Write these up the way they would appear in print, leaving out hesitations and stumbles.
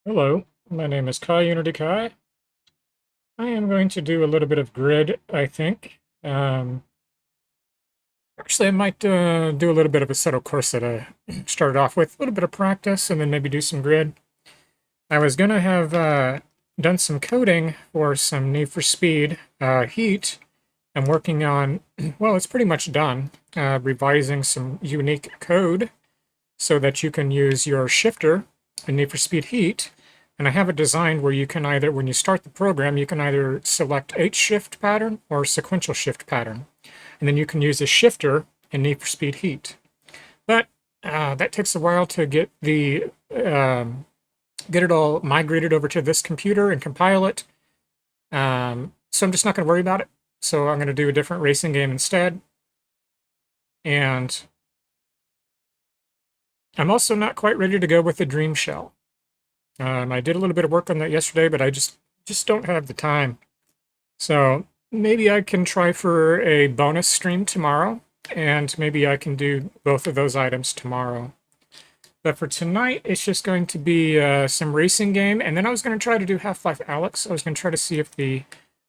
Hello, my name is Kai Unity Kai. I am going to do a little bit of grid, I think. Actually, I might do a little bit of a subtle course that I started off with, a little bit of practice, and then maybe do some grid. I was going to have done some coding for some Need for Speed Heat. I'm working on, well, it's pretty much done, revising some unique code so that you can use your shifter in Need for Speed Heat. And I have it designed where you can either, when you start the program, you can either select H-shift pattern or sequential shift pattern. And then you can use a shifter in Need for Speed Heat. But that takes a while to get the get it all migrated over to this computer and compile it. So I'm just not going to worry about it. So I'm going to do a different racing game instead. And I'm also not quite ready to go with the Dream Shell. I did a little bit of work on that yesterday, but I just don't have the time. So maybe I can try for a bonus stream tomorrow, and maybe I can do both of those items tomorrow. But for tonight, it's just going to be some racing game, and then I was going to try to do Half-Life Alyx. I was going to try to see if the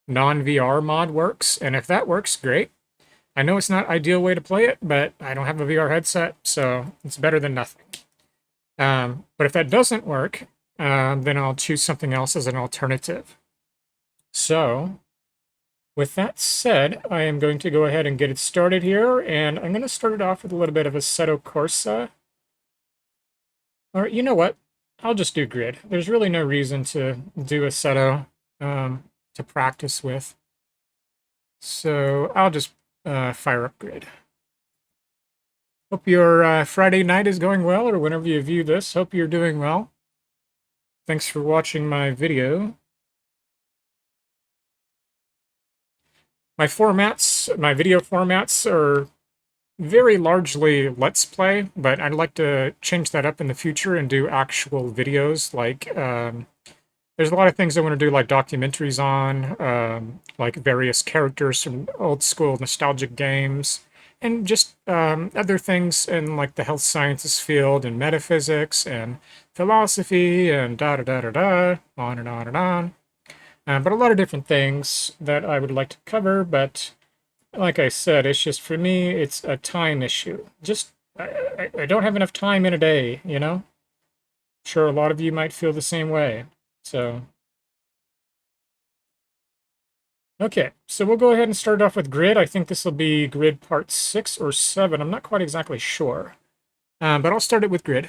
non-VR mod works, and if that works, great. I know it's not ideal way to play it, but I don't have a VR headset, so it's better than nothing. But if that doesn't work, then I'll choose something else as an alternative. So, with that said, I am going to go ahead and get it started here, and I'm going to start it off with a little bit of Assetto Corsa. Or, you know what? I'll just do grid. There's really no reason to do Assetto to practice with. So, I'll just fire up grid. Hope your Friday night is going well, or whenever you view this, hope you're doing well. Thanks for watching my video. My video formats are very largely Let's Play, but I'd like to change that up in the future and do actual videos. Like, there's a lot of things I want to do, like documentaries on, like various characters from old school nostalgic games, and just other things in like the health sciences field and metaphysics and philosophy and da-da-da-da-da, on and on and on. But a lot of different things that I would like to cover, but like I said, it's just, for me, it's a time issue. Just, I don't have enough time in a day, you know? I'm sure a lot of you might feel the same way, so. Okay, so we'll go ahead and start off with grid. I think this will be grid part 6 or 7. I'm not quite exactly sure. But I'll start it with grid.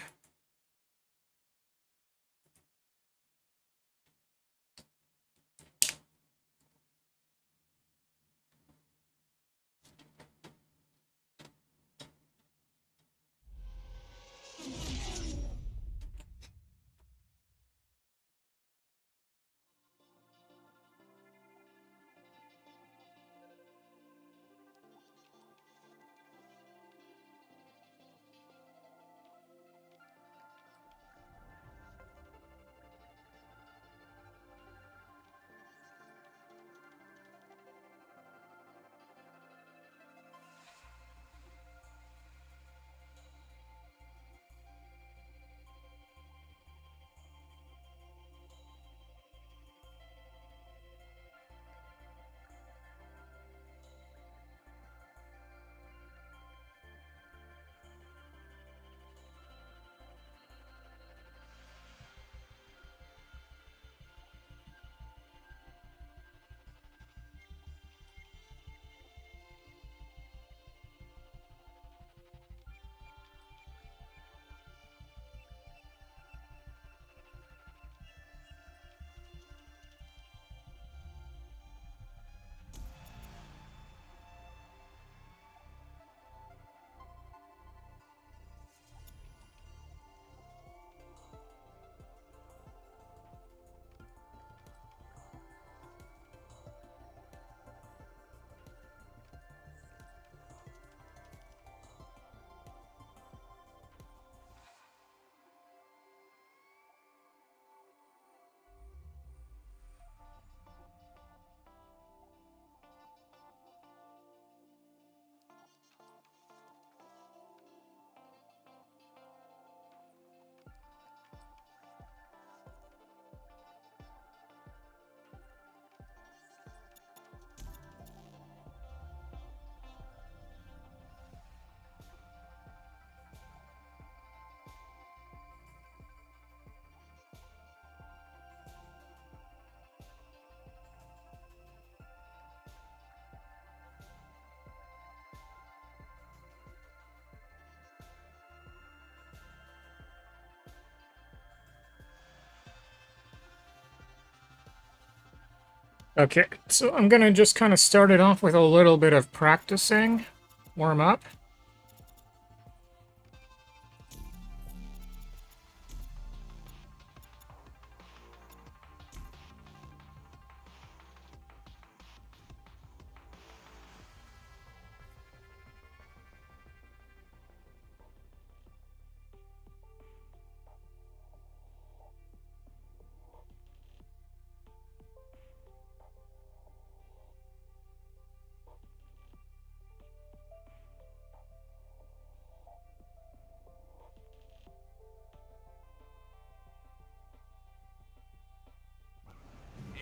Okay, so I'm gonna just kind of start it off with a little bit of practicing, warm up.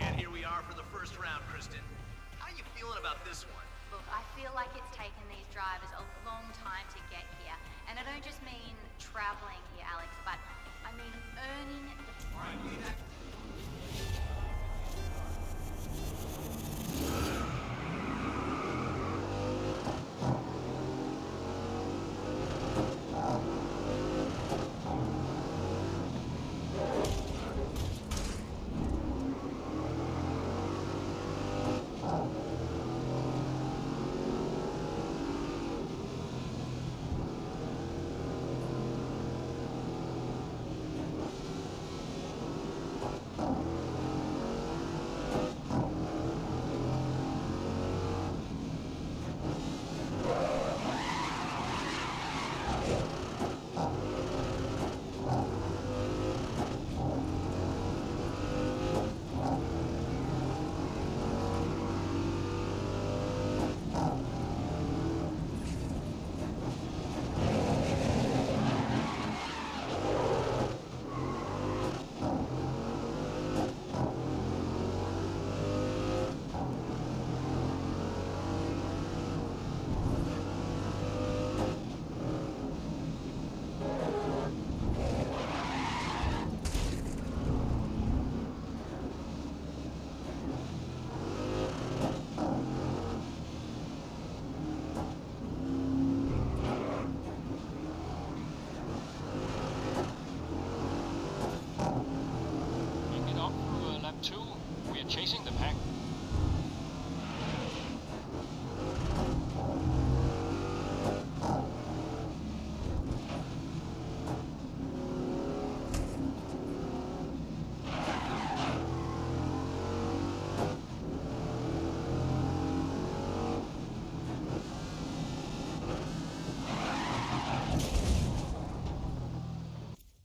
And here we are for the first round, Kristen. How are you feeling about this one? Look, I feel like it's taken these drivers a long time to get here. And I don't just mean traveling here, Alex, but I mean earning the right.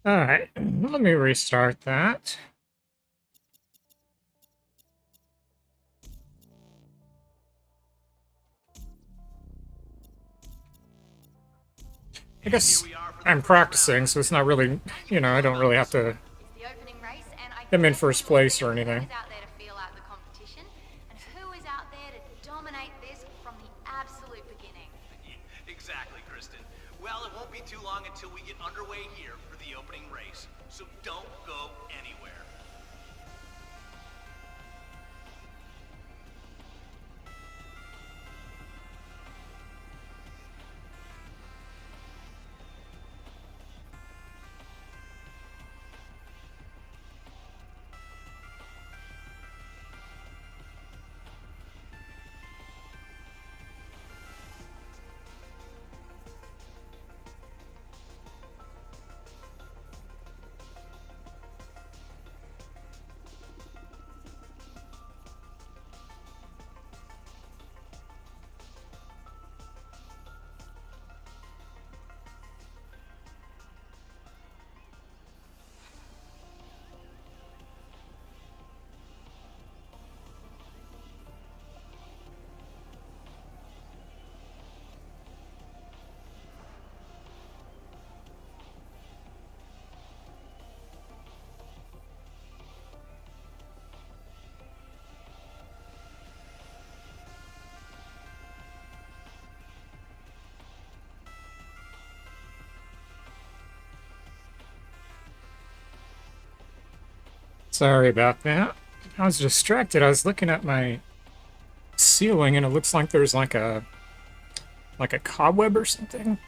Alright, let me restart that. I guess I'm practicing, so it's not really, you know, I don't really have to It's the opening race, and I come in guess first we will place see or who anything. is out there to feel out the competition, and who is out there to dominate this from the absolute beginning. Exactly, Kristen. Well, it won't be too long until we get underway here for the opening race, so don't go anywhere. Sorry about that. I was distracted. I was looking at my ceiling and it looks like there's like a cobweb or something.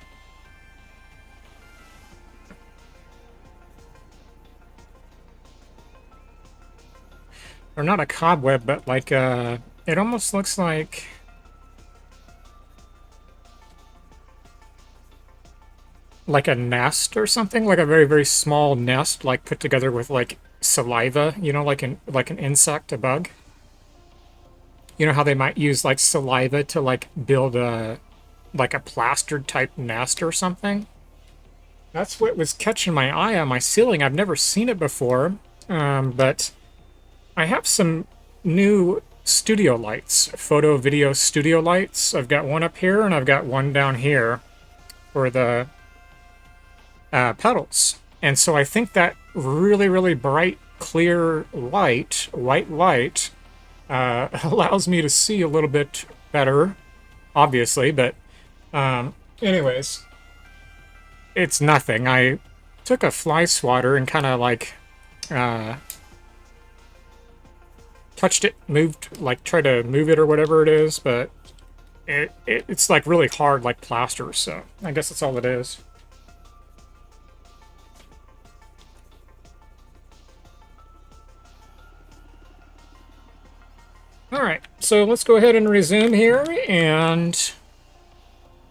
Or not a cobweb, but like it almost looks like a nest or something, like a very, very small nest, like put together with like saliva, you know, like an insect, a bug. You know how they might use like saliva to like build a plastered type nest or something? That's what was catching my eye on my ceiling. I've never seen it before, but I have some new studio lights, photo video studio lights. I've got one up here and I've got one down here for the pedals. And so I think that really, really bright, clear light, white light, allows me to see a little bit better, obviously, but anyways, it's nothing. I took a fly swatter and kind of like touched it, moved, like tried to move it or whatever it is, but it's like really hard like plaster, so I guess that's all it is. Alright, so let's go ahead and resume here, and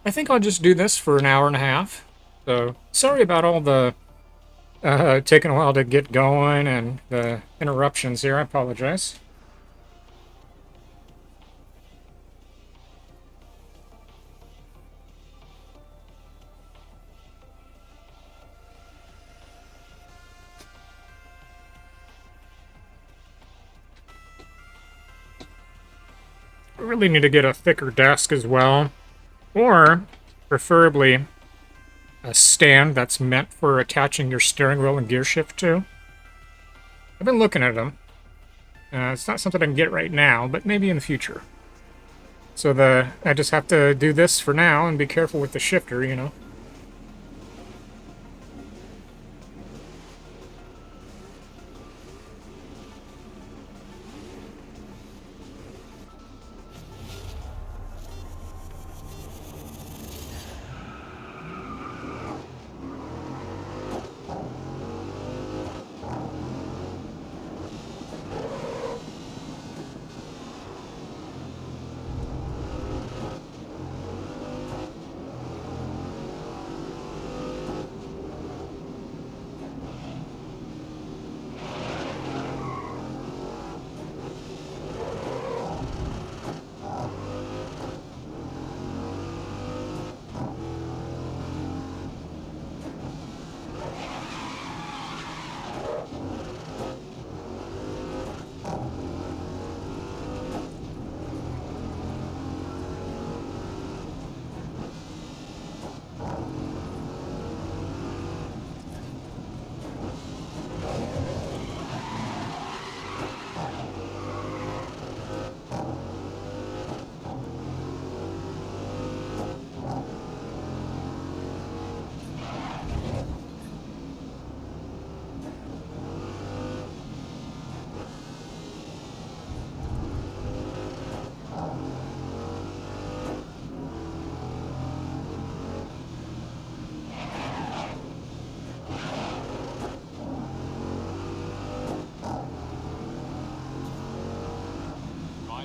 I think I'll just do this for an hour and a half. So, sorry about all the taking a while to get going and the interruptions here, I apologize. I really need to get a thicker desk as well, or preferably a stand that's meant for attaching your steering wheel and gear shift to. I've been looking at them. It's not something I can get right now, but maybe in the future. So I just have to do this for now and be careful with the shifter, you know.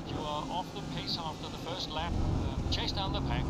that you are off the pace after the first lap. Chase down the pack.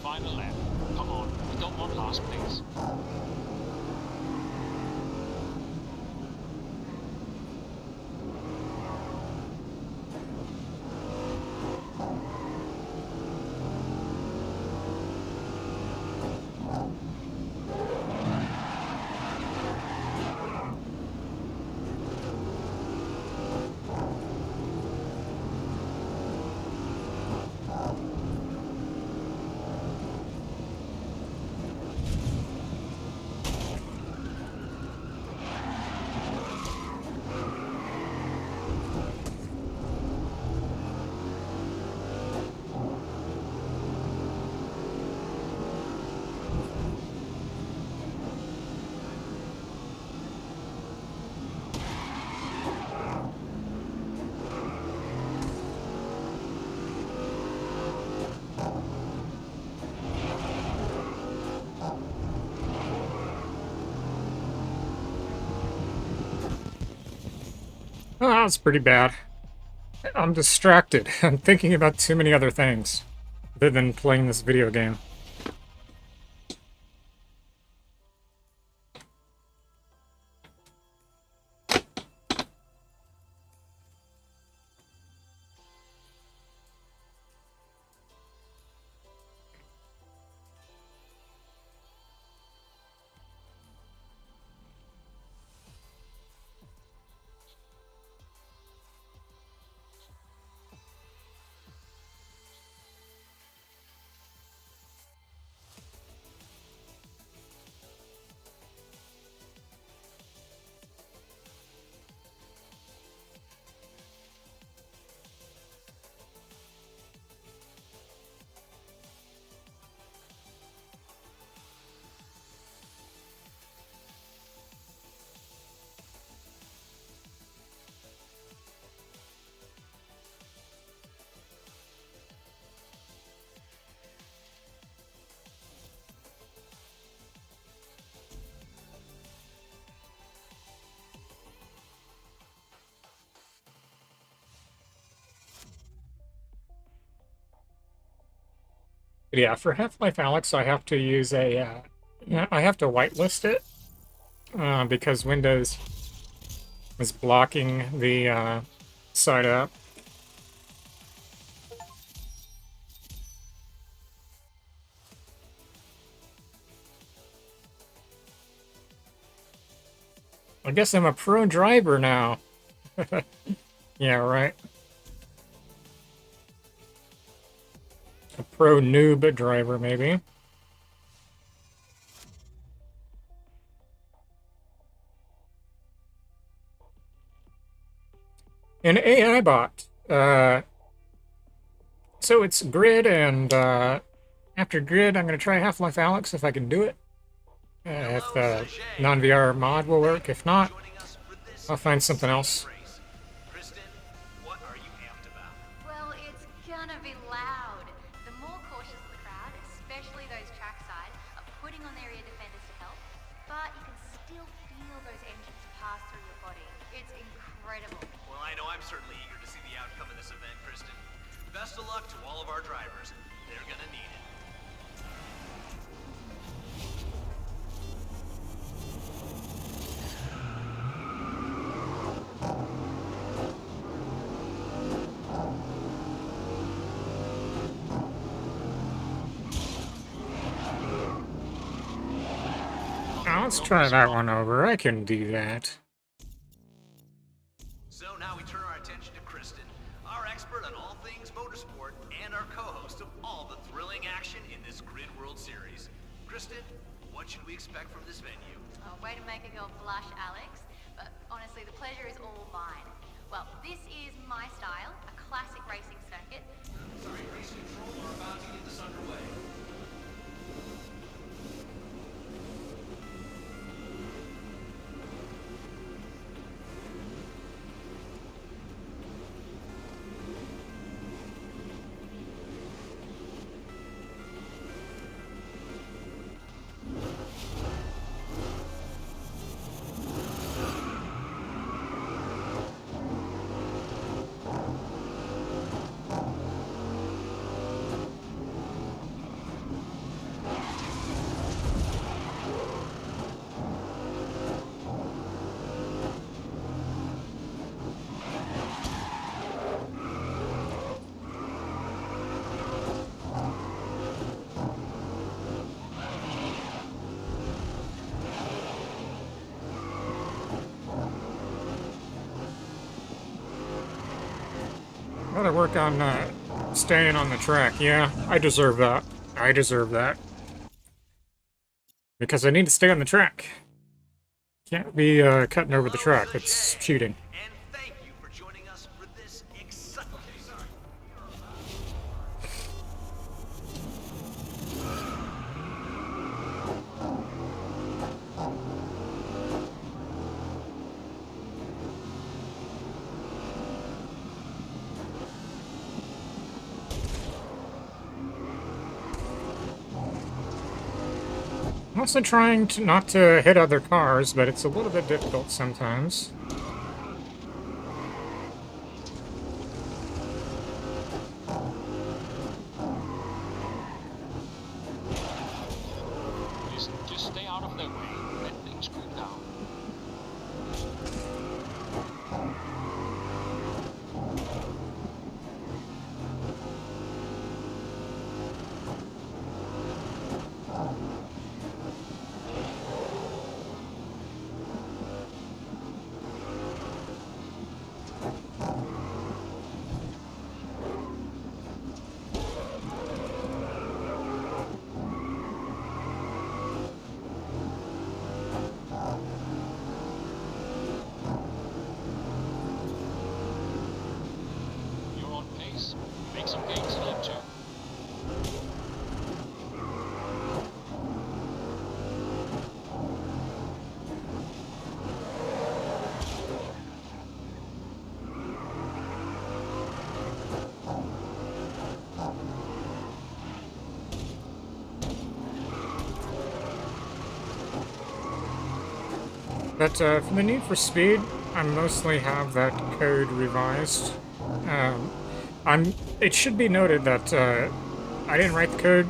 Final lap. Come on, we don't want last place. Oh, that was pretty bad. I'm distracted. I'm thinking about too many other things other than playing this video game. But yeah, for Half-Life Alyx, I have to use a, I have to whitelist it because Windows is blocking the side up. I guess I'm a pro driver now. Yeah, right. A pro noob driver, maybe. An AI bot. So it's Grid, and after Grid, I'm going to try Half-Life Alyx if I can do it. If the non-VR mod will work. If not, I'll find something else. Kristen, what are you amped about? Well, it's gonna be loud. The more cautious the crowd, especially those trackside, are putting on their ear defenders to help. But you can still feel those engines pass through your body. It's incredible. Well, I know I'm certainly eager to see the outcome of this event, Kristen. Best of luck to all of our drivers. They're gonna need it. let's try that one over. I can do that. So now we turn our attention to Kristen, our expert on all things motorsport and our co-host of all the thrilling action in this Grid World Series. Kristen, what should we expect from this venue? Oh, way to make a girl blush, Alex. But honestly, the pleasure is all mine. Well, this is my style, a classic racing circuit. Sorry, race control are about to get this underway. Gotta work on staying on the track. Yeah, I deserve that. I deserve that. Because I need to stay on the track. Can't be cutting over the track. It's cheating. And thank you for joining us for this exciting... I'm also trying to not to hit other cars, but it's a little bit difficult sometimes. Just stay out of their way. Let things cool down. You're on pace. Make some gains in lap 2. But for the Need for Speed, I mostly have that code revised. It should be noted that I didn't write the code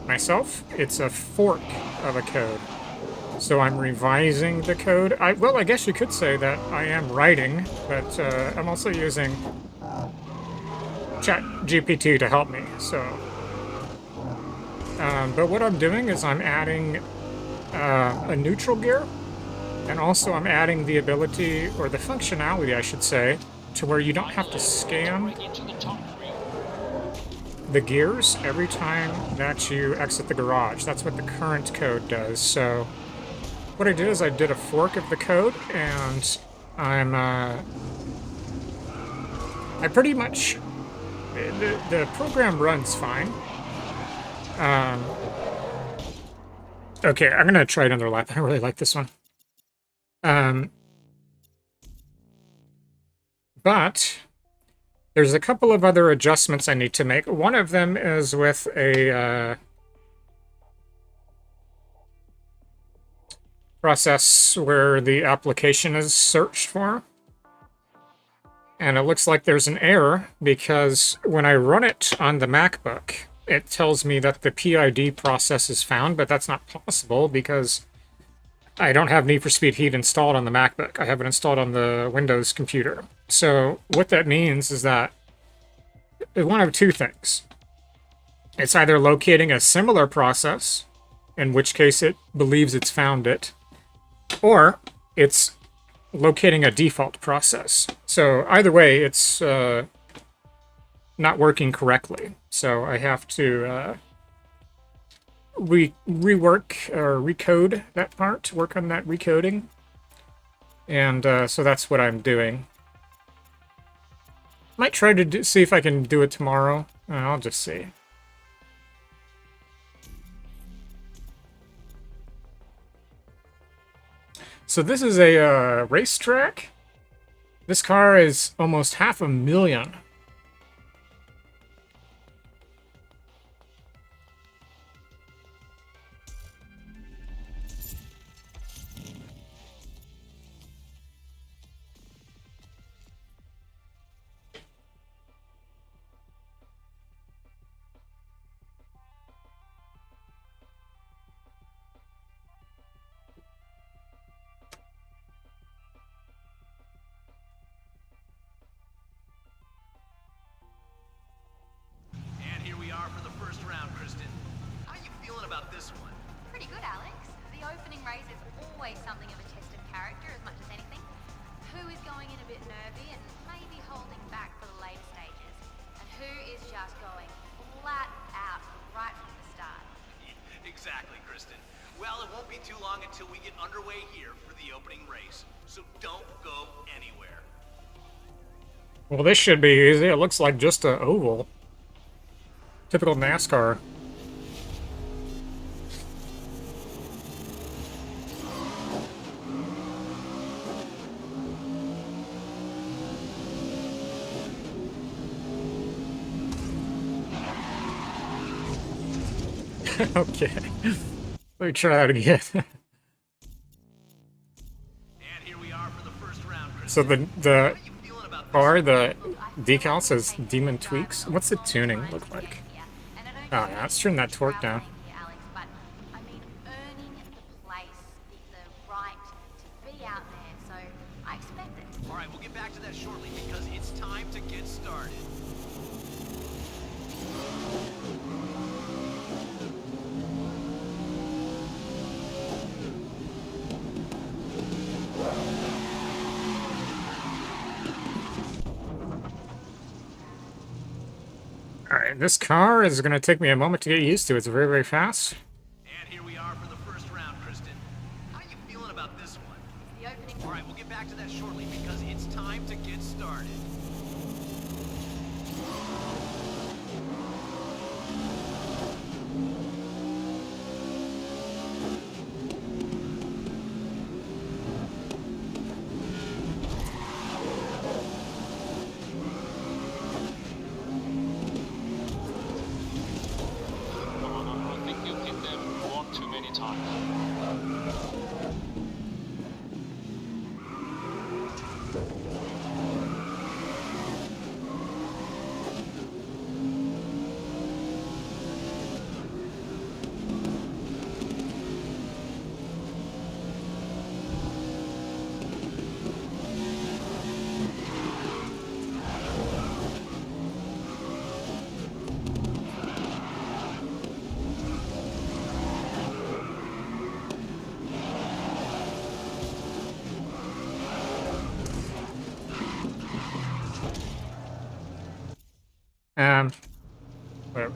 myself. It's a fork of a code. So I'm revising the code. Well, I guess you could say that I am writing, but I'm also using ChatGPT to help me. So, but what I'm doing is I'm adding a neutral gear. And also I'm adding the ability, or the functionality I should say, to where you don't have to scan the gears every time that you exit the garage. That's what the current code does. So what I did is I did a fork of the code, and I pretty much, the program runs fine. Okay, I'm gonna try another lap. I really like this one. But there's a couple of other adjustments I need to make. One of them is with a process where the application is searched for. And it looks like there's an error because when I run it on the MacBook, it tells me that the PID process is found, but that's not possible because I don't have Need for Speed Heat installed on the MacBook. I have it installed on the Windows computer. So what that means is that one of two things. It's either locating a similar process in which case it believes it's found it, or it's locating a default process. So either way, it's not working correctly. So I have to rework or recode that part, work on that recoding. And so that's what I'm doing. Might try to see if I can do it tomorrow. I'll just see. So this is a racetrack. This car is almost $500,000. And here we are for the first round, Kristen. How you feeling about this one? Pretty good, Alex. The opening race is always something of a test of character as much as anything. Who is going in a bit nervy and maybe holding back for the later stages? And who is just going flat out right from the start? Exactly, Kristen. Well, it won't be too long until we get underway here for the opening race, so don't go anywhere. Well, this should be easy. It looks like just an oval. Typical NASCAR. Okay. Let me try that again. And here we are for the first round, Kristen. So the How you feeling about this car, one? the decal says Demon Tweaks. What's the tuning look like? Oh, yeah, let's turn that torque down. Alex, but I mean, earning the place, the right to be out there, so I expect it. All right, we'll get back to that shortly because it's time to get started. Alright, this car is going to take me a moment to get used to. It's very, very fast. And here we are for the first round, Kristen. How you feeling about this one? The opening. All right, we'll get back to that shortly because it's time to get started. I think you hit them one too many times. Whatever.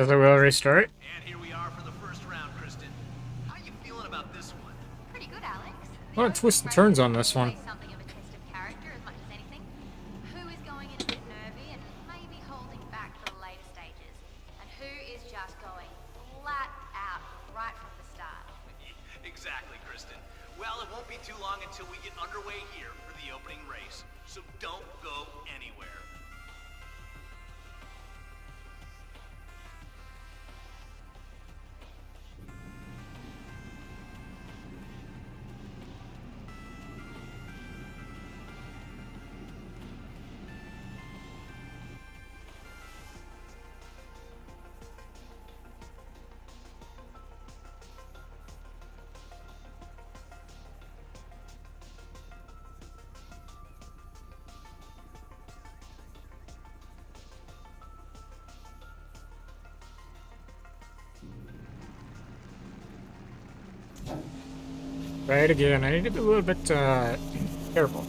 Does it will restart? And here we are for the first round, Kristen. How you feeling about this one? Pretty good, Alex. A lot of twists and turns on this one. Something of a test of character as much as anything. Who is going in a bit nervy and maybe holding back for the later stages, and who is just going flat out right from the start. Exactly, Kristen. Well, it won't be too long until we get underway here for the opening race, so don't go anywhere. Right again. I need to be a little bit careful.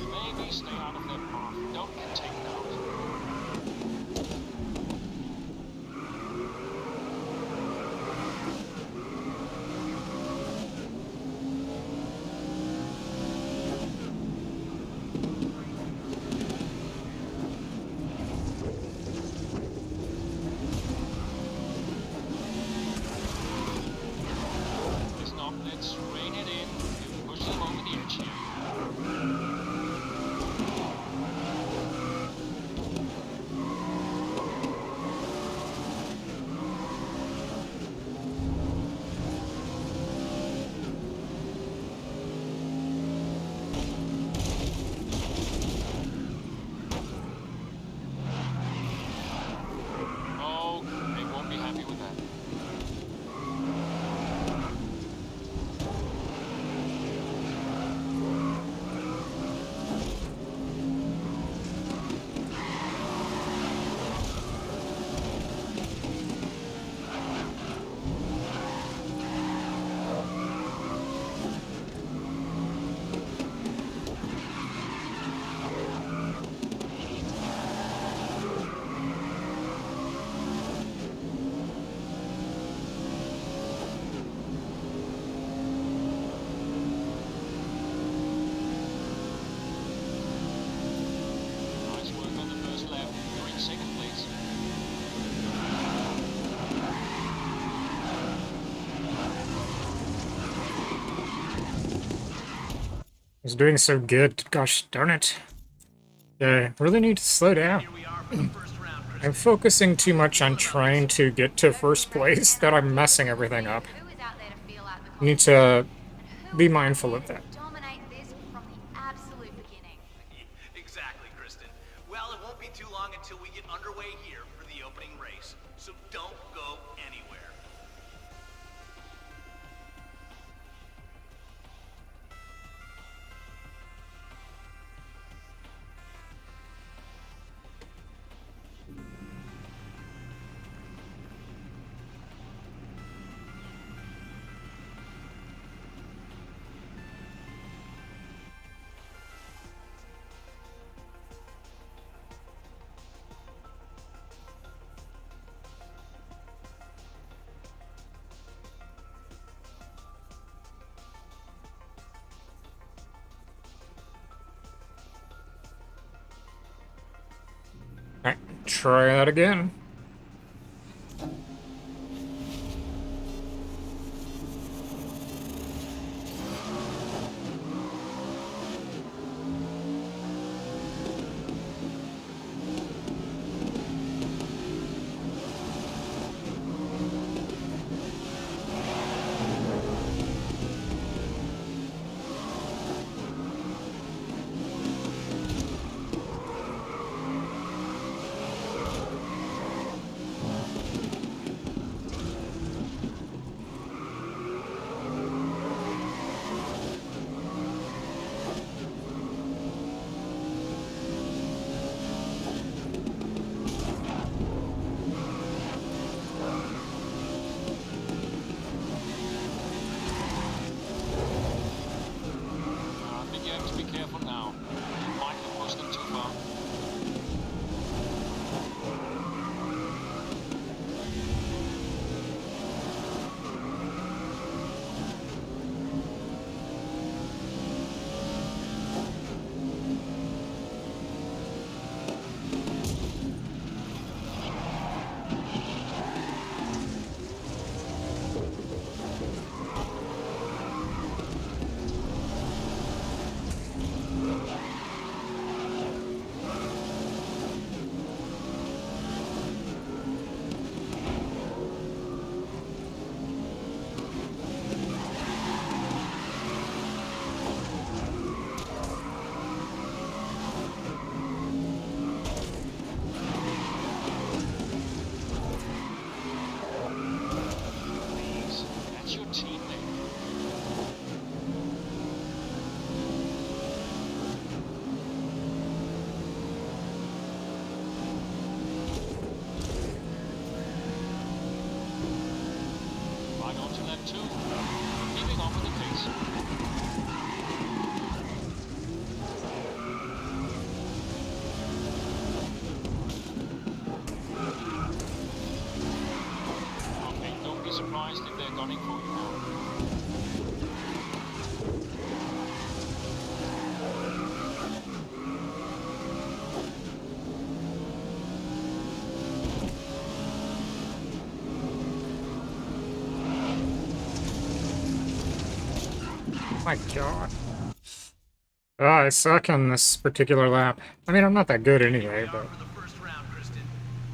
Maybe stay out of their path. Don't get taken out. Let's not, let's rein it in. You push them over the edge here. Oh, they won't be happy with that. Nice work on the first lap. You're in second place. I was doing so good. Gosh darn it. I really need to slow down. Here we are for the first round, Kristen. I'm focusing too much on trying to get to first place that I'm messing everything up. Who is out there to feel out the I need to and who be is mindful there of that. to dominate this from the absolute beginning. Exactly, Kristen. Well, it won't be too long until we get underway here for the opening race, so don't go anywhere. Alright, try that again. 2, keeping up with the pace. Okay, don't be surprised if they're gunning for you now. My God. Oh, I suck on this particular lap. I mean, I'm not that good anyway, but... For the first round, Kristen.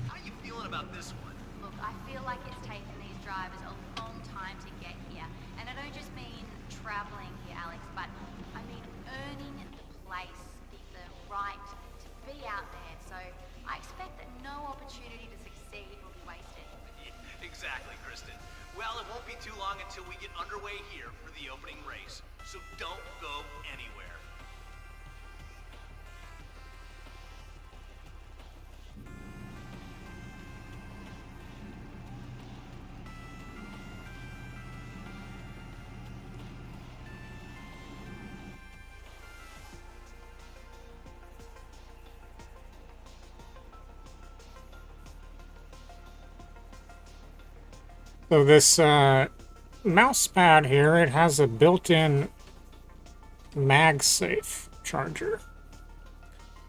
How you feeling about this one? Look, I feel like it's taken these drivers a long time to get here. And I don't just mean traveling here, Alex, but I mean earning the place, the right to be out there. So I expect that no opportunity to succeed will be wasted. Exactly, Kristen. Well, it won't be too long until we get underway here for the opening race. So don't go anywhere. So this mouse pad here, it has a built-in MagSafe charger.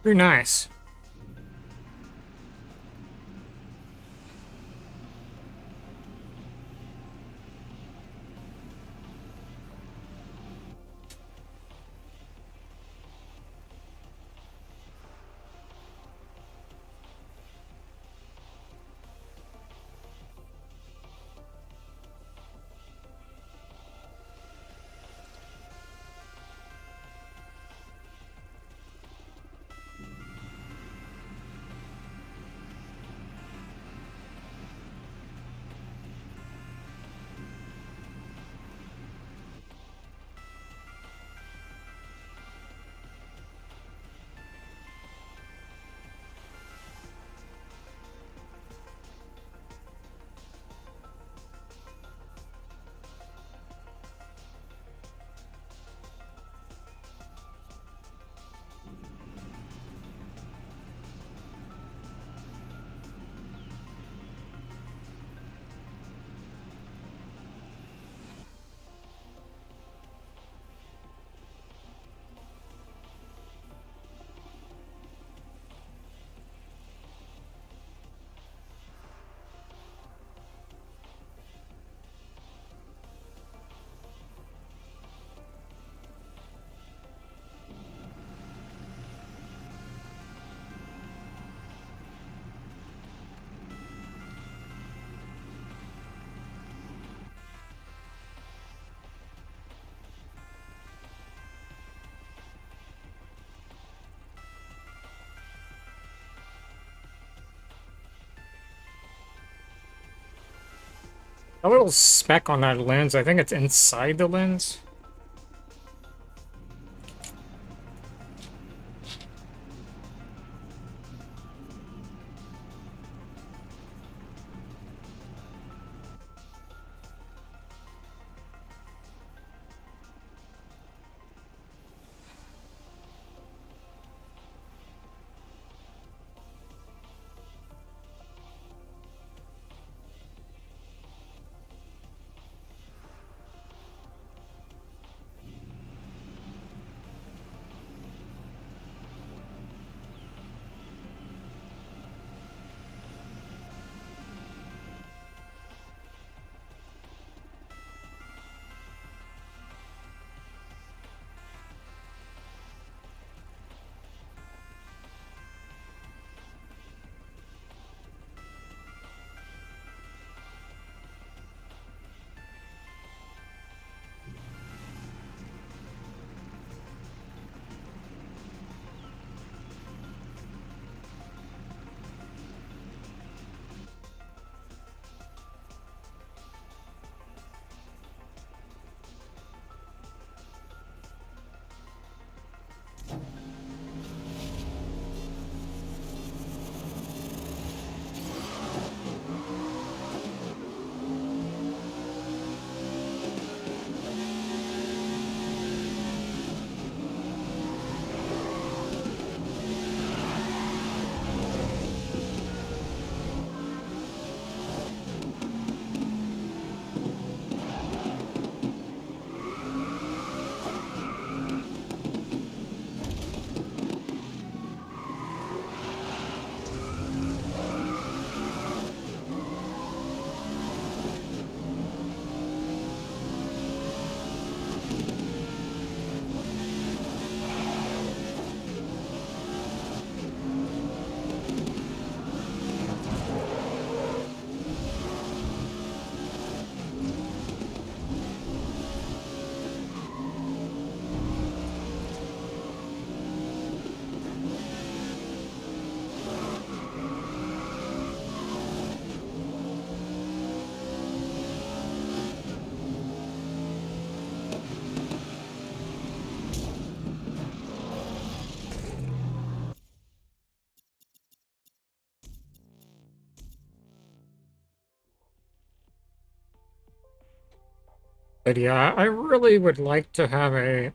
Pretty nice. A little speck on that lens, I think it's inside the lens. But yeah, I really would like to have a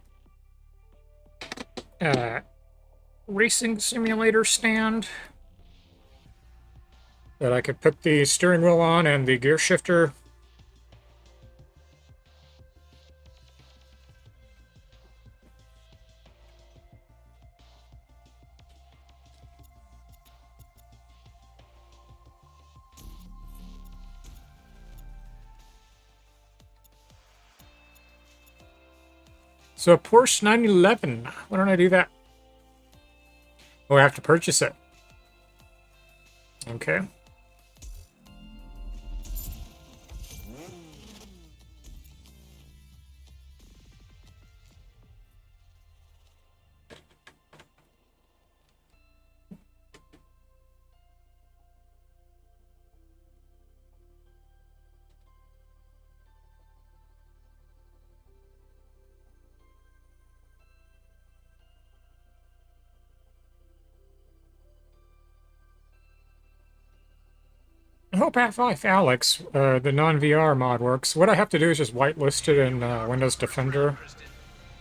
uh, racing simulator stand that I could put the steering wheel on and the gear shifter. So a Porsche 911. Why don't I do that? Oh, I have to purchase it. Okay. I hope Half-Life Alex, the non-VR mod works. What I have to do is just whitelist it in Windows Defender. Kristen,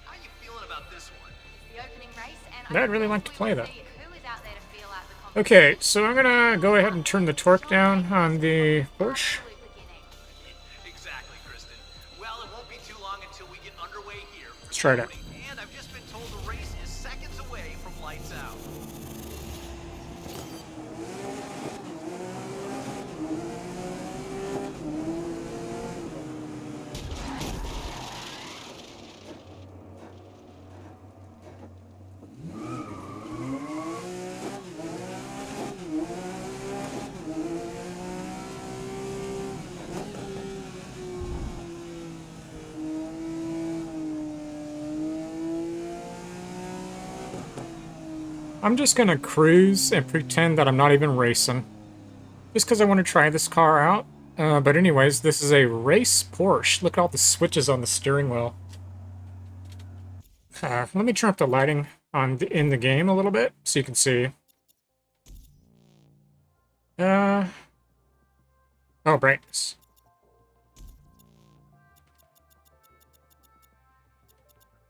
how you feeling about this one? The opening race, and I'd really like to play that. see who is out there to feel out the competition. Okay, so I'm gonna go ahead and turn the torque down on the Porsche. Absolute beginning. Exactly, Kristen. Well, it won't be too long until we get underway here. Let's try it out. And I've just been told the race is seconds away from lights out. I'm just gonna cruise and pretend that I'm not even racing. Just because I want to try this car out. But anyways, this is a race Porsche. Look at all the switches on the steering wheel. Let me turn up the lighting in the game a little bit so you can see. Oh, brightness.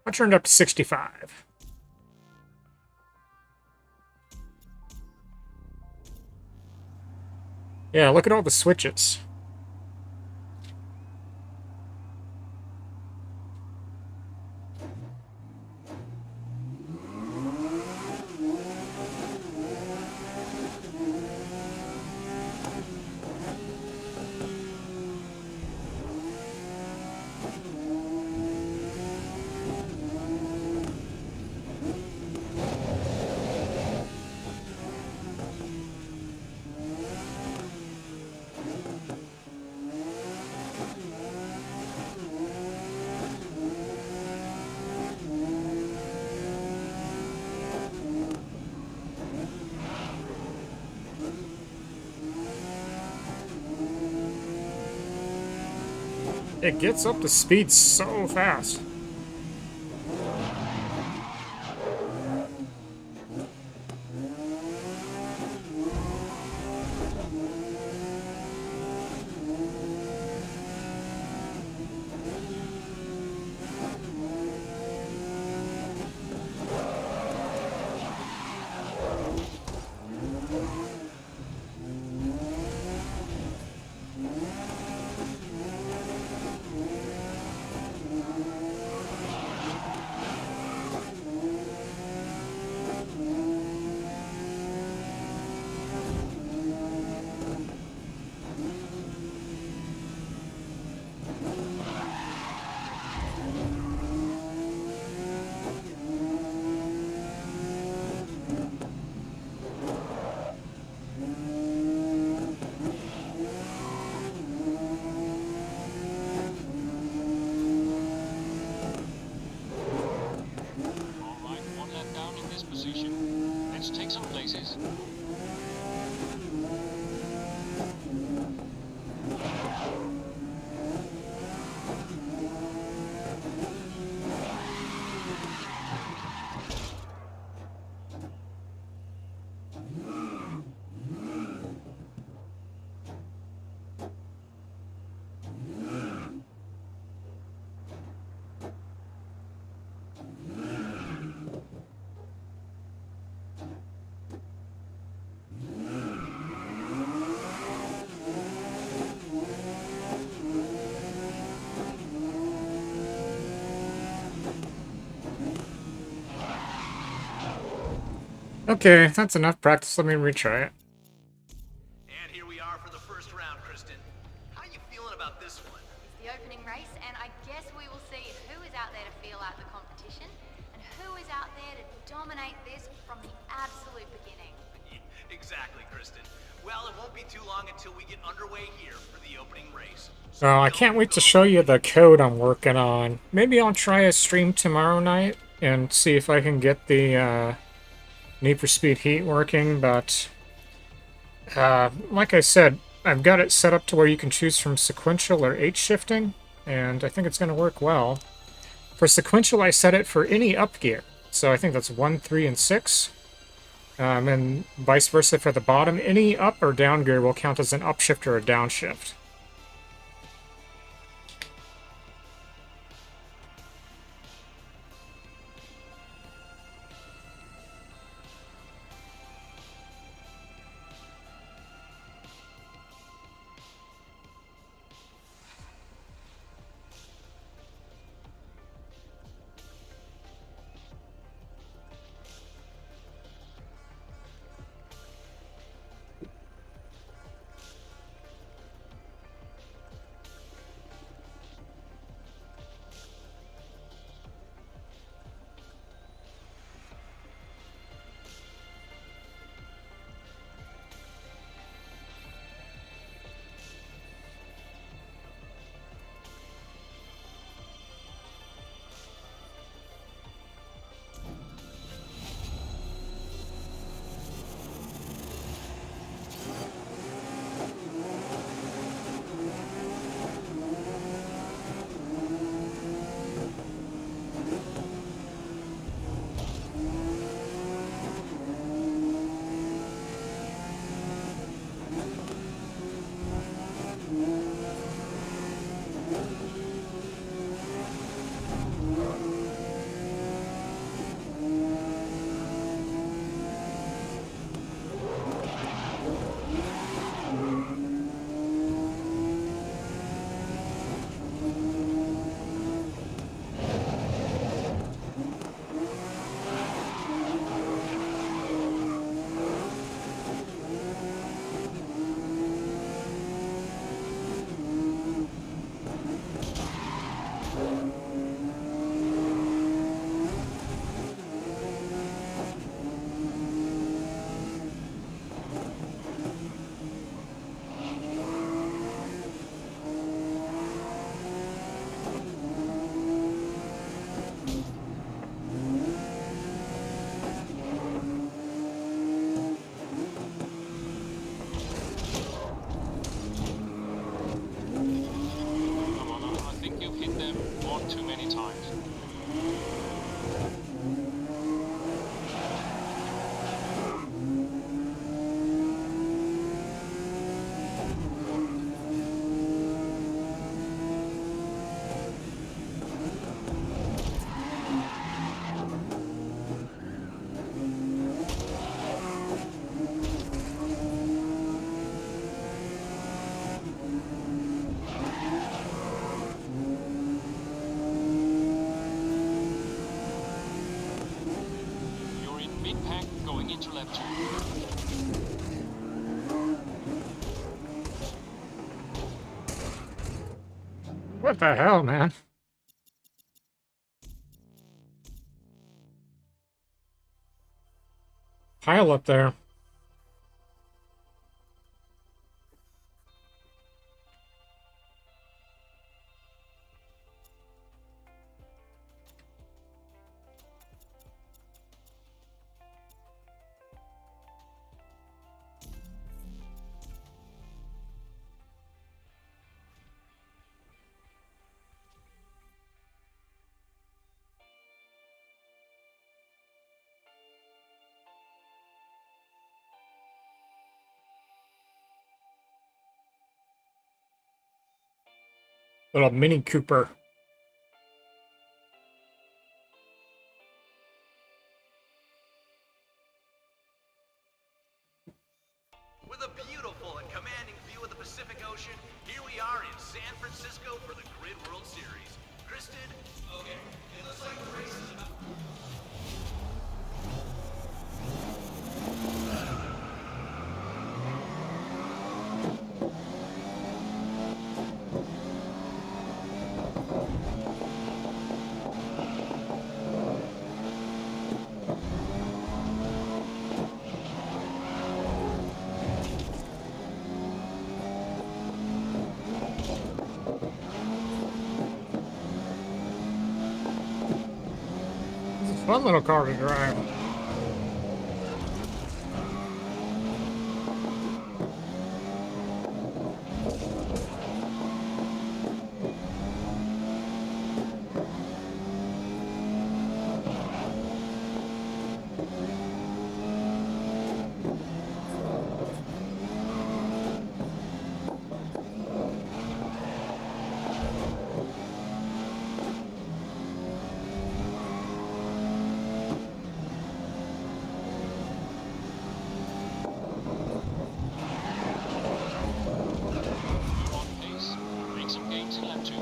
I turned it up to 65. Yeah, look at all the switches. It gets up to speed so fast. Okay, that's enough practice. Let me retry it. And here we are for the first round, Kristen. How you feeling about this one? It's the opening race, and I guess we will see who is out there to feel out the competition and who is out there to dominate this from the absolute beginning. Exactly, Kristen. Well, it won't be too long until we get underway here for the opening race. Oh, I can't wait to show you the code I'm working on. Maybe I'll try a stream tomorrow night and see if I can get the Need for Speed Heat working, but like I said, I've got it set up to where you can choose from sequential or H shifting, and I think it's going to work well. For sequential, I set it for any up gear, so I think that's 1, 3, and 6. And vice versa for the bottom. Any up or down gear will count as an upshift or a downshift. Too many times. Going into lap 2. What the hell, man? Pile up there. Little Mini Cooper. With a beautiful and commanding view of the Pacific Ocean, here we are in San Francisco for the Grid World Series. Kristen, okay, it looks like the race is about... Fun little car to drive. You're on pace. Make some gains in lap 2.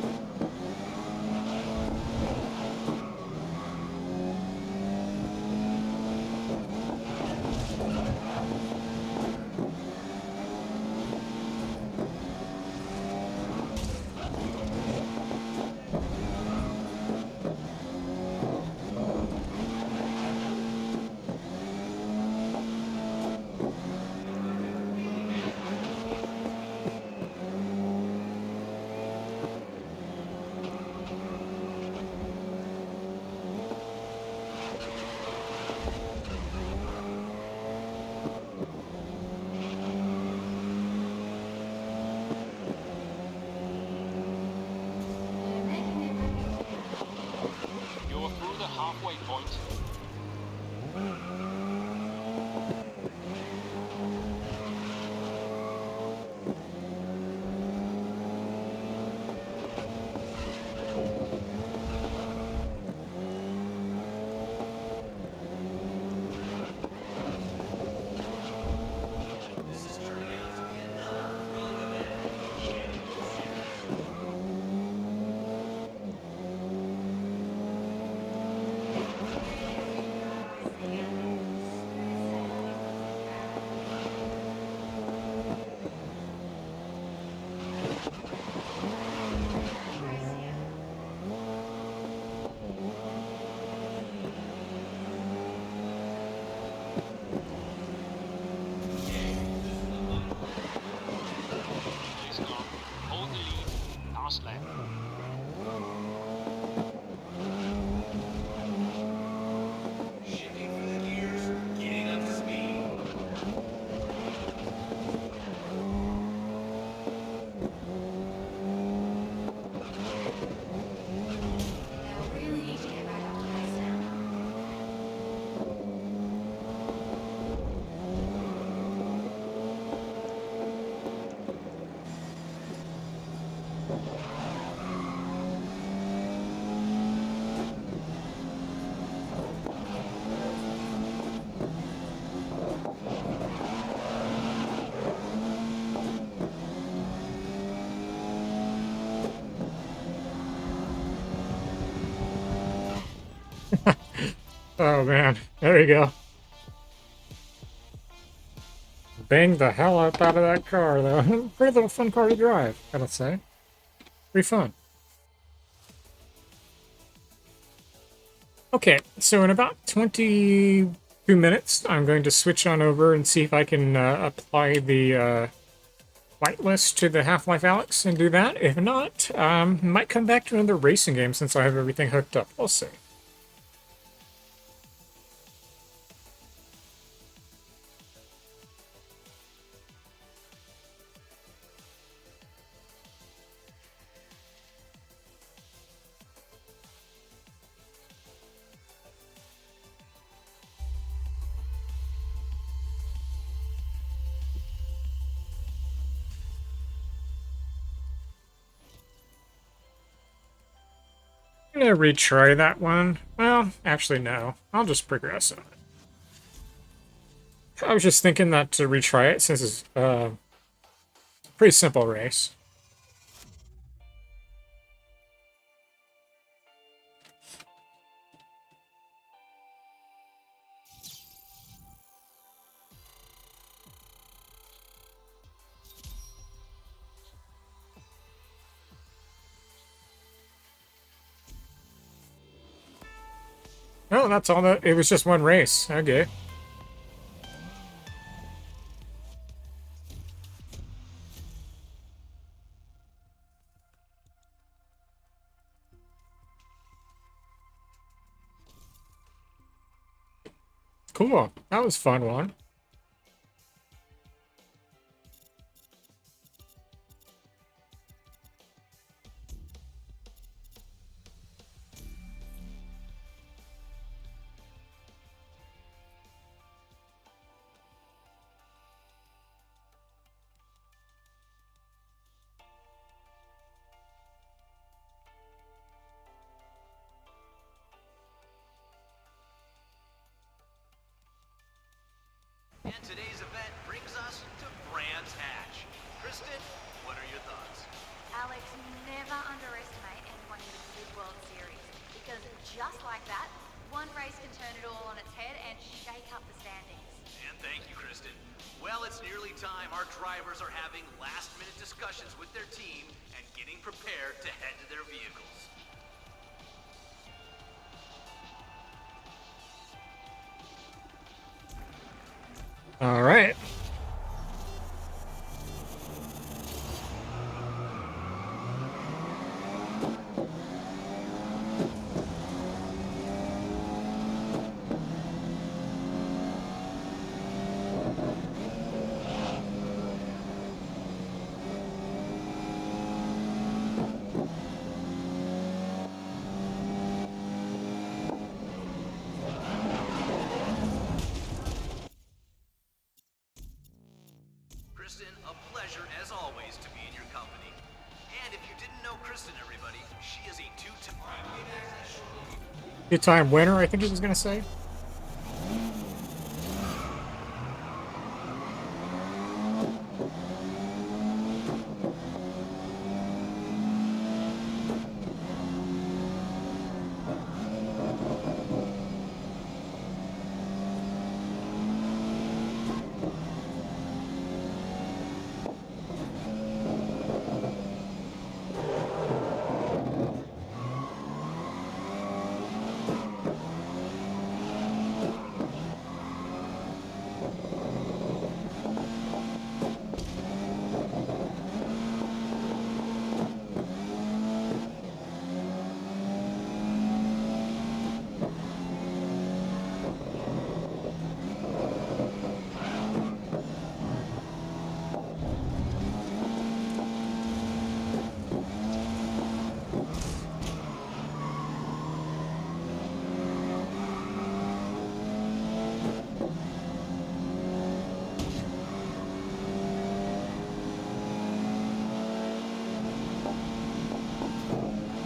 You're through the halfway point. Place on. Hold the lead. Last lap. Shifting for the gears, getting up to speed. They'll really need to get back up to pace now. Oh man, there you go. Banged the hell out of that car, though. Pretty little fun car to drive, gotta say. Pretty fun. Okay, so in about 22 minutes, I'm going to switch on over and see if I can apply the whitelist to the Half-Life Alyx and do that. If not, might come back to another racing game since I have everything hooked up. We'll see. I'm gonna retry that one. Well, actually, no. I'll just progress on it. I was just thinking that to retry it since it's a pretty simple race. Oh, that's all that. It was just one race. Okay. Cool. That was a fun one. And today's event brings us to Brands Hatch. Kristen, what are your thoughts? Alex, never underestimate anyone in the Grid World Series, because just like that, one race can turn it all on its head and shake up the standings. And thank you, Kristen. Well, it's nearly time our drivers are having last-minute discussions with their team and getting prepared to head to their vehicles. All right. Kristen, a pleasure as always to be in your company. And if you didn't know Kristen, everybody, she is a two-time Two-time winner, I think he was going to say.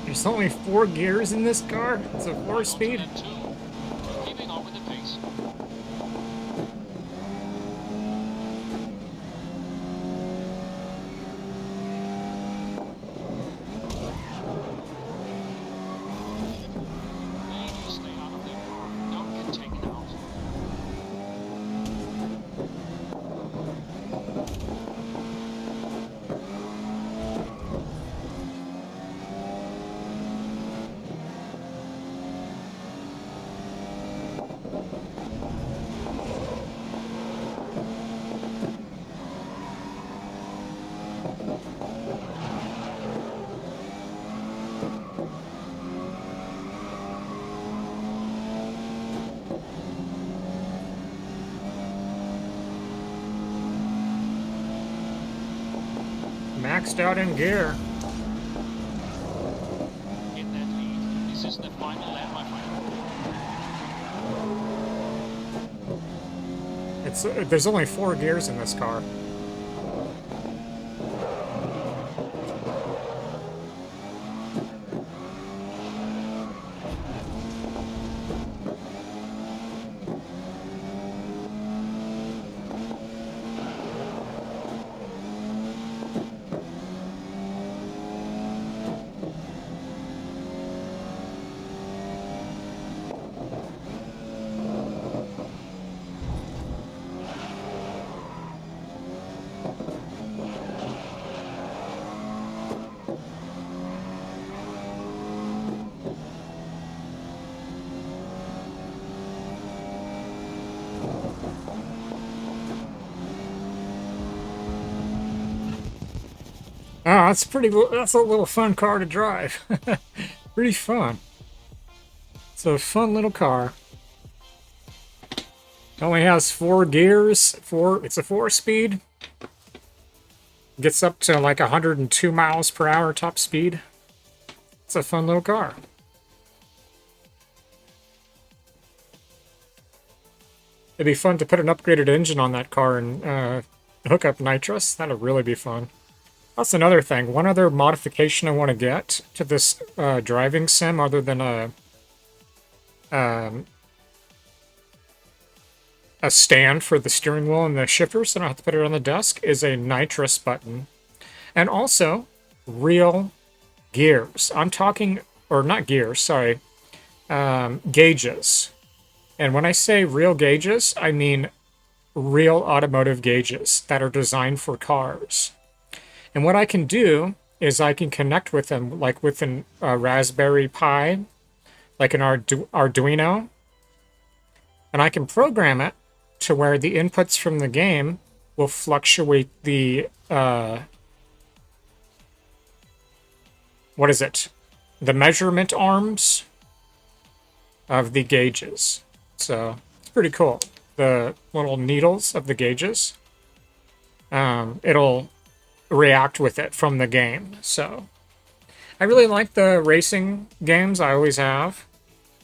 There's only 4 gears in this car. It's a 4-speed. Keeping up with the pace. Maybe stay out of there. Don't get taken out. Maxed out in gear. Get that lead. This is the final lap, my friend. It's there's only 4 gears in this car. Oh, that's pretty. That's a little fun car to drive. Pretty fun. It's a fun little car. Only has 4 gears. It's a 4-speed. Gets up to like 102 miles per hour top speed. It's a fun little car. It'd be fun to put an upgraded engine on that car and hook up nitrous. That'd really be fun. That's another thing. One other modification I want to get to this driving sim, other than a stand for the steering wheel and the shifters, so I don't have to put it on the desk, is a nitrous button. And also, real gears. I'm talking, or not gears, sorry, gauges. And when I say real gauges, I mean real automotive gauges that are designed for cars. And what I can do is I can connect with them, like with a Raspberry Pi, like an Arduino, and I can program it to where the inputs from the game will fluctuate the, what is it? The measurement arms of the gauges. So it's pretty cool. The little needles of the gauges. It'll react with it from the game. So I really like the racing games. I always have.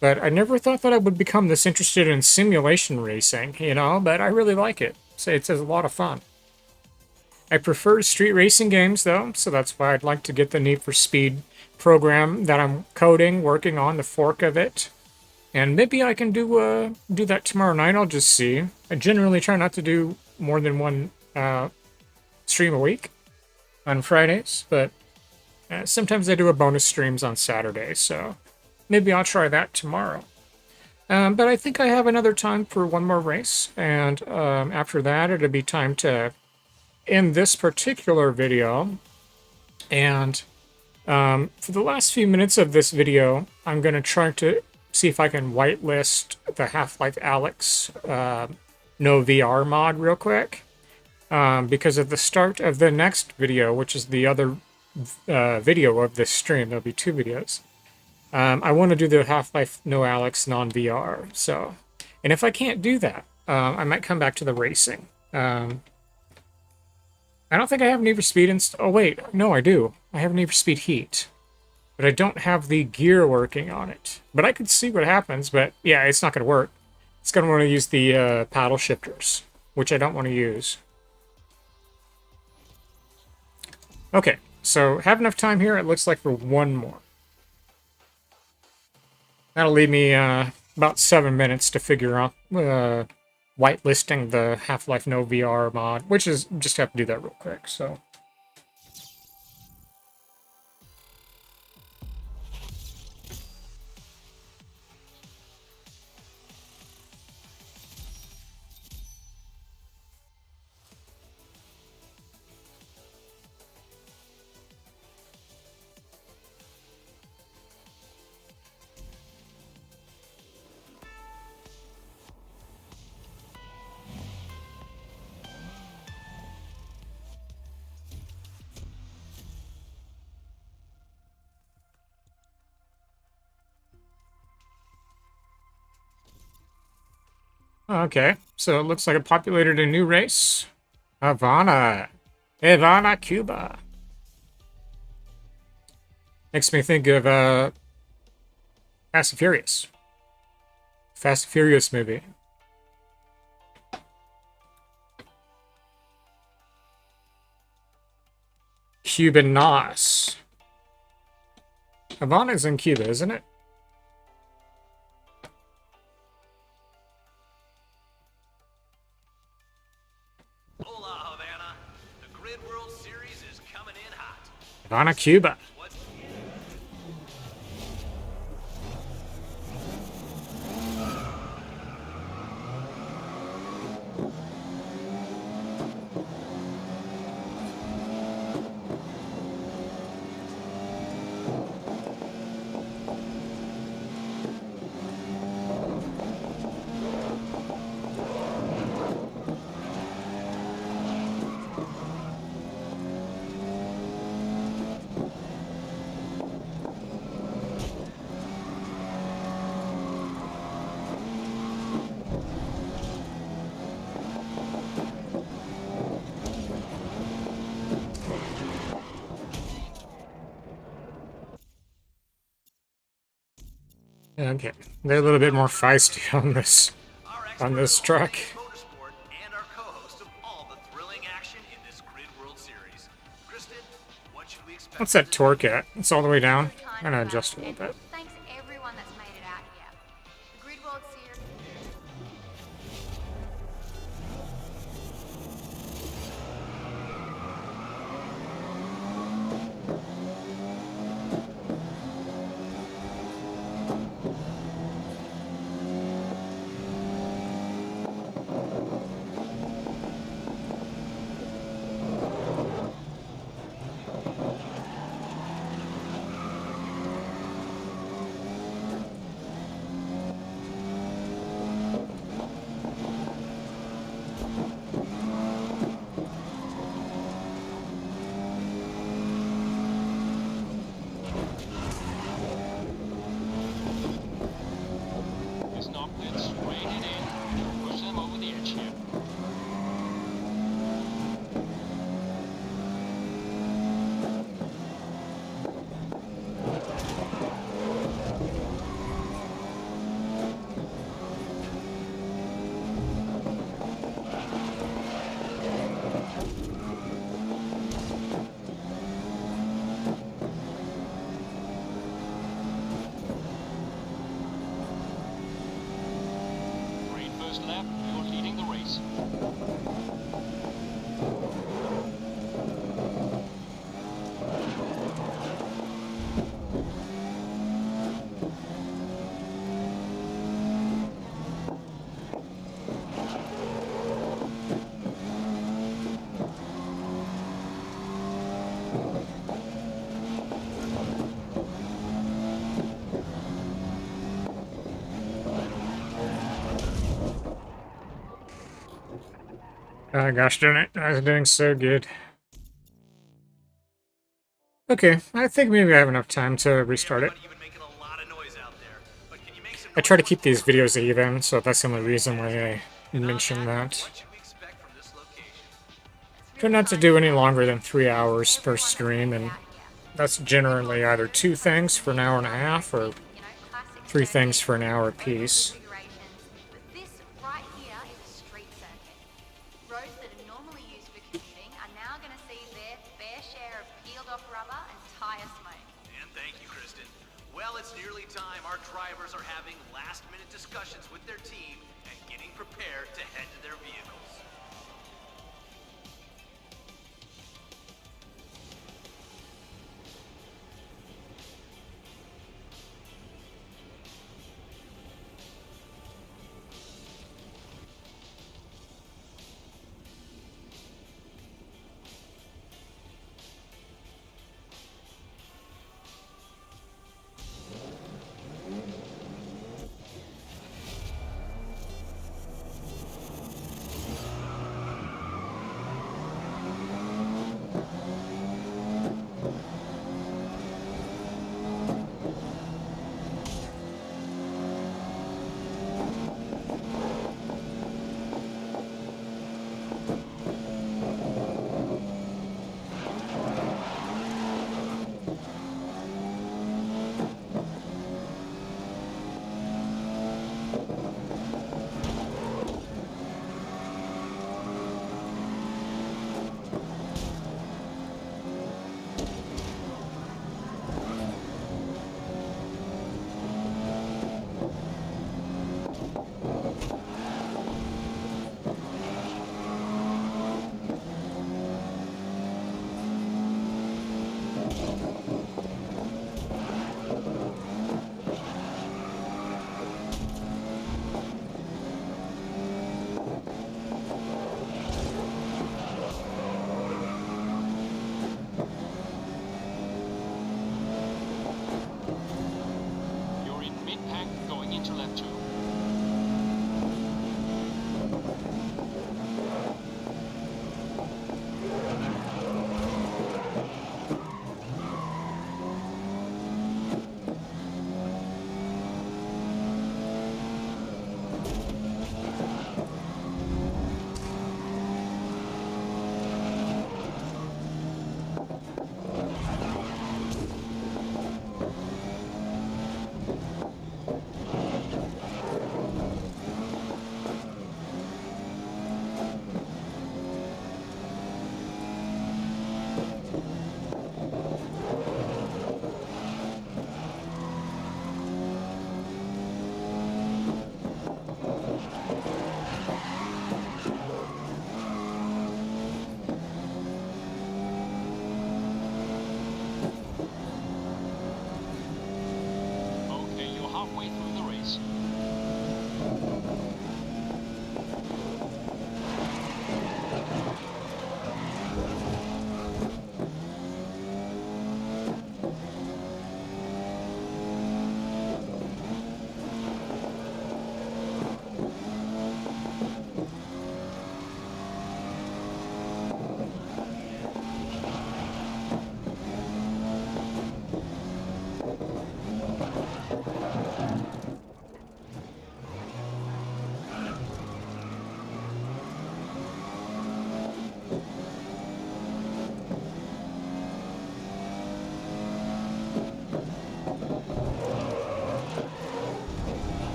But I never thought that I would become this interested in simulation racing, you know, but I really like it. So it's a lot of fun. I prefer street racing games, though, so that's why I'd like to get the Need for Speed program that I'm coding, working on, the fork of it. And maybe I can do that tomorrow night. I'll just see. I generally try not to do more than one stream a week on Fridays, but sometimes I do a bonus streams on Saturdays, so maybe I'll try that tomorrow. But I think I have another time for one more race, and after that it'll be time to end this particular video. And for the last few minutes of this video, I'm going to try to see if I can whitelist the Half-Life Alyx no VR mod real quick. Because at the start of the next video, which is the other video of this stream, there'll be 2 videos. I want to do the Half-Life No Alyx non-VR. So, and if I can't do that, I might come back to the racing. I don't think I have Need for Speed oh wait, no I do. I have Need for Speed Heat. But I don't have the gear working on it. But I could see what happens, but yeah, it's not going to work. It's going to want to use the paddle shifters, which I don't want to use. Okay, so have enough time here, it looks like, for one more. That'll leave me about 7 minutes to figure out whitelisting the Half-Life No VR mod, which is just have to do that real quick, so. Okay, so it looks like it populated a new race. Havana, Cuba. Makes me think of Fast and Furious. Fast and Furious movie. Cuban Nos. Havana's in Cuba, isn't it? Havana, Cuba. Okay, they're a little bit more feisty on this truck. Motorsport and our co-host of all the thrilling action in this Grid World Series. Kristen, what should we expect? What's that torque at? It's all the way down. I'm gonna adjust a little bit. Thanks everyone that's made it out here. The Grid World Series. It's not good. Straight it in. Push them over the edge here. Great first lap. You're leading the race. Oh gosh darn it, I was doing so good. Okay, I think maybe I have enough time to restart it. You've been making a lot of noise out there, but can you make some I try to keep these videos even, so that's the only reason why I mentioned that. What should we expect from this location? Try not to do any longer than 3 hours per stream, and that's generally either 2 things for an hour and a half, or 3 things for an hour apiece. But this right here is a street circuit. Roads that are normally used for commuting are now going to see their fair share of peeled off rubber and tire smoke. And thank you, Kristen. Well, it's nearly time our drivers are having last-minute discussions with their team and getting prepared to head to their vehicles. way through the race.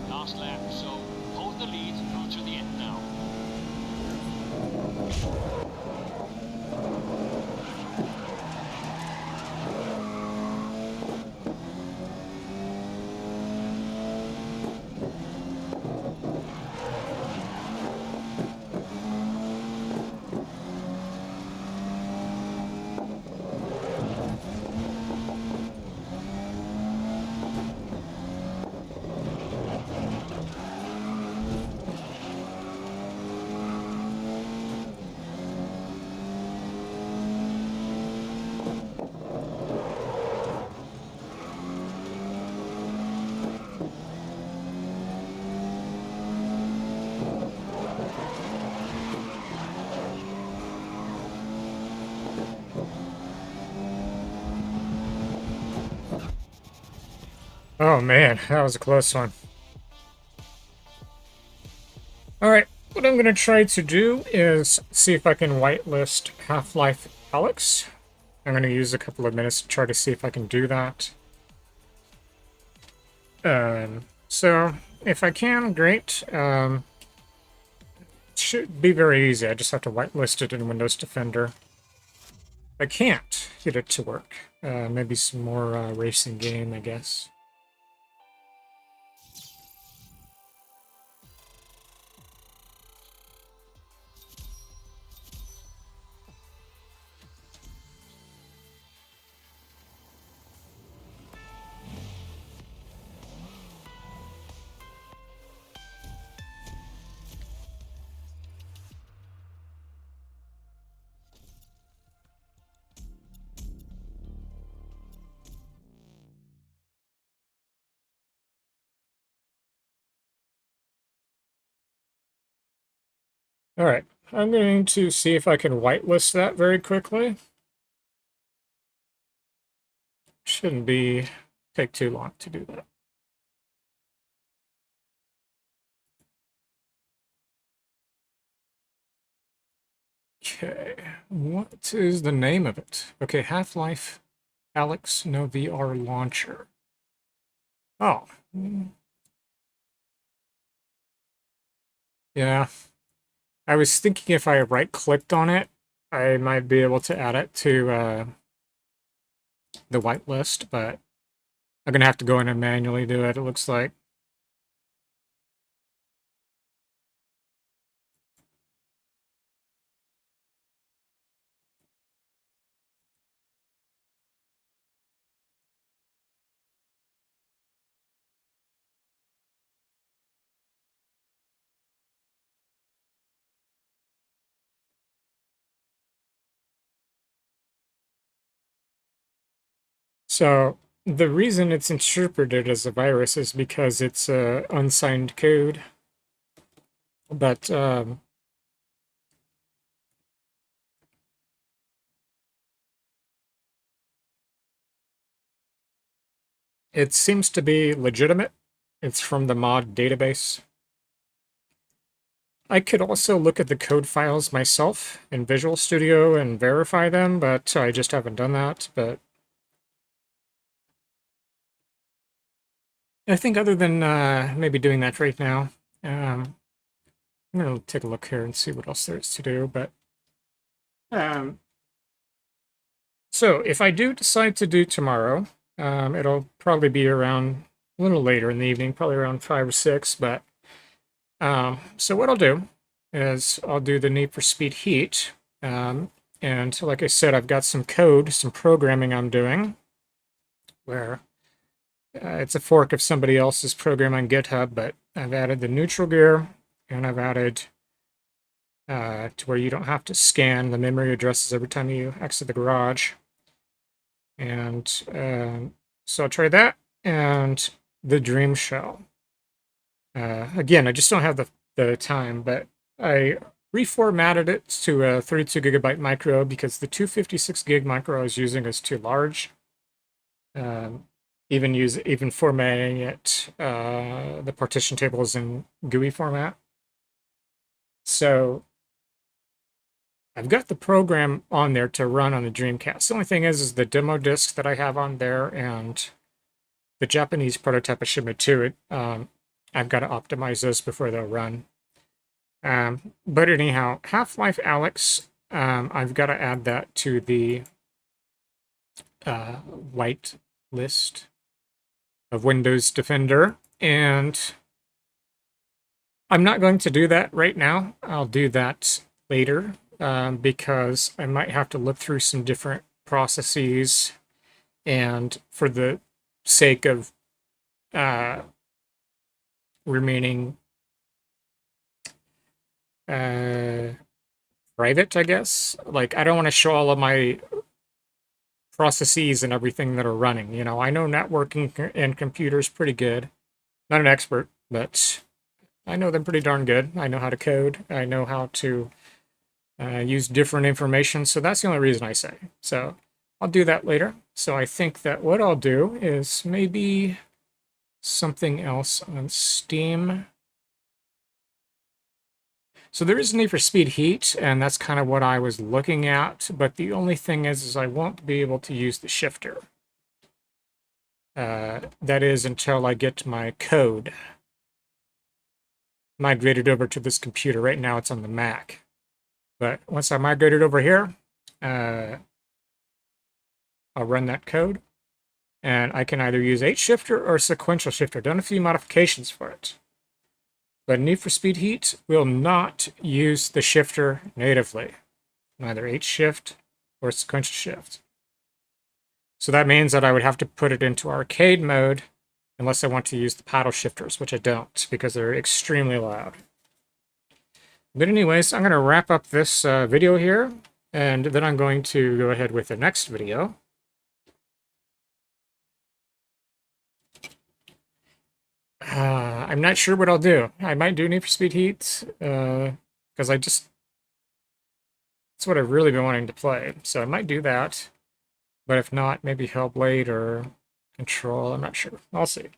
Last lap, so hold the lead through to the end now. Oh man, that was a close one. Alright, what I'm going to try to do is see if I can whitelist Half-Life Alyx. I'm going to use a couple of minutes to try to see if I can do that. So, if I can, great. Should be very easy. I just have to whitelist it in Windows Defender. If I can't get it to work, maybe some more racing game, I guess. Alright, I'm going to see if I can whitelist that very quickly. Shouldn't take too long to do that. Okay, what is the name of it? Okay, Half-Life Alyx No VR Launcher. Oh. Yeah. I was thinking if I right-clicked on it, I might be able to add it to the whitelist, but I'm going to have to go in and manually do it, it looks like. So the reason it's interpreted as a virus is because it's unsigned code. But it seems to be legitimate. It's from the mod database. I could also look at the code files myself in Visual Studio and verify them, but I just haven't done that. But I think other than maybe doing that right now, I'm going to take a look here and see what else there is to do. But so if I do decide to do tomorrow, it'll probably be around little later in the evening, probably around 5 or 6. But so what I'll do is I'll do the Need for Speed Heat. And like I said, I've got some code, some programming I'm doing where it's a fork of somebody else's program on GitHub, but I've added the neutral gear, and I've added to where you don't have to scan the memory addresses every time you exit the garage. And so I'll try that and the Dream Shell. Again, I just don't have the time, but I reformatted it to a 32 gigabyte micro because the 256 gig micro I was using is too large. Even formatting it, the partition table is in GUI format. So I've got the program on there to run on the Dreamcast. The only thing is the demo disc that I have on there and the Japanese prototype I submitted to it. I've got to optimize those before they'll run. But anyhow, Half-Life Alyx, I've got to add that to the white list of Windows Defender, and I'm not going to do that right now. I'll do that later because I might have to look through some different processes, and for the sake of remaining private, I guess. Like, I don't want to show all of my processes and everything that are running. You know, I know networking and computers pretty good. Not an expert, but I know them pretty darn good. I know how to code. I know how to use different information. So that's the only reason I say. So I'll do that later. So I think that what I'll do is maybe something else on Steam. So there is a Need for Speed Heat, and that's kind of what I was looking at, but the only thing is I won't be able to use the shifter. That is until I get my code migrated over to this computer. Right now it's on the Mac. But once I migrate it over here, I'll run that code, and I can either use H-shifter or sequential shifter. Done a few modifications for it. But Need for Speed Heat will not use the shifter natively, neither H-shift or sequential shift. So that means that I would have to put it into arcade mode unless I want to use the paddle shifters, which I don't because they're extremely loud. But anyways, I'm going to wrap up this video here, and then I'm going to go ahead with the next video. I'm not sure what I'll do. I might do Need for Speed Heat, because it's what I've really been wanting to play. So I might do that, but if not, maybe Hellblade or Control. I'm not sure. I'll see.